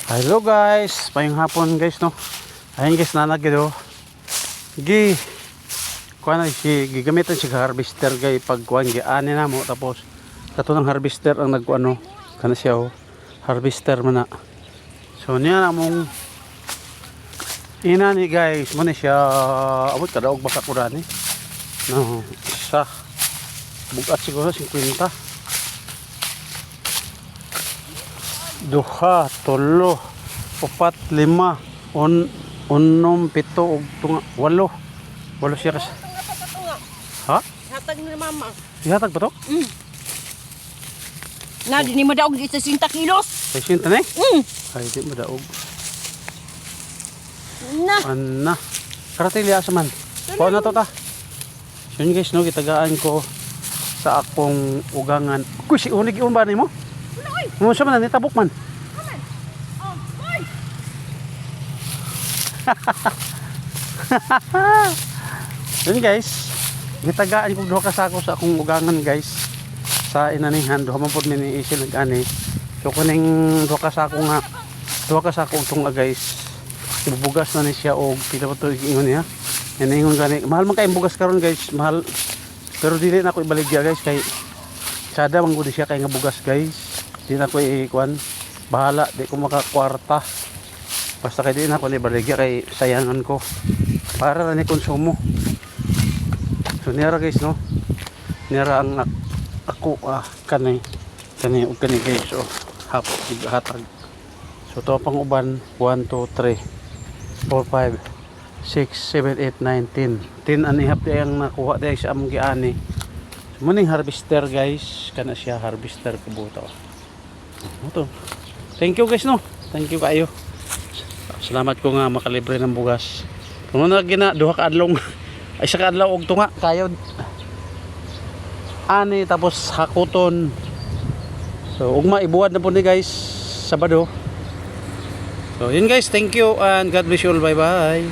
Hello guys, payong hapon guys no. Ayun guys nanagid gi kuan na si gigamitan si harvester gay pag kuan gi ani na mo tapos kato ng harvester ang nagkuano kana siya harvester man na. So niya na mong ina ni guys mo ni siya abot kada og baka kurani. No, isa bugat siguro 50. Duha, tolo, upat, lima, unom, pito, ug tunga, walo. Walo siya kasi. Ha? Hatag ni mama. Ihatag ba to? Na di ni madaog di sa 60 kilos. 60 na eh? Ay, di madaog. Na. Anna. Karatili asa man. Pao na to ta. Yun guys no, gitagaan ko sa akong ugangan. Kuy, si unig yun ba ni mo? Mo siya man, nitabok man. Yun guys, gitagaan ko duha ka sako sa akong ugangan guys. Sa inanihan, duha man pod ni isil nag-ani. So kuning duha ka sako nga, duha ka sako itong guys. Ibubugas na ni siya og pila pa to ingon niya. Ingon gani, mahal man kay bugas karon guys, mahal. Pero dili na ako ibaligya guys kay sada man gud siya kay nga bugas guys. Di na ko ikuan, bahala, di ko makakwarta. Basta kay di na ko ibaligya kay sayangan ko. Para na ni konsumo. So nira guys no. Nira ang ako kani ug kani guys so hatag. So to pang uban 1 2 3 4 5 6 7 8 9 10. 10 ani hap di ang nakuha di sa among giani. So muning harvester guys, kana siya harvester kubuto. Ito. Thank you guys no. Thank you kayo. Salamat ko nga makalibre ng bugas. Kung na gina duha ka adlaw ay sa kadlaw og tunga kayod. Ani tapos hakuton. So ugma ibuwad na po ni guys Sabado. So yun guys, thank you and God bless you all. Bye bye.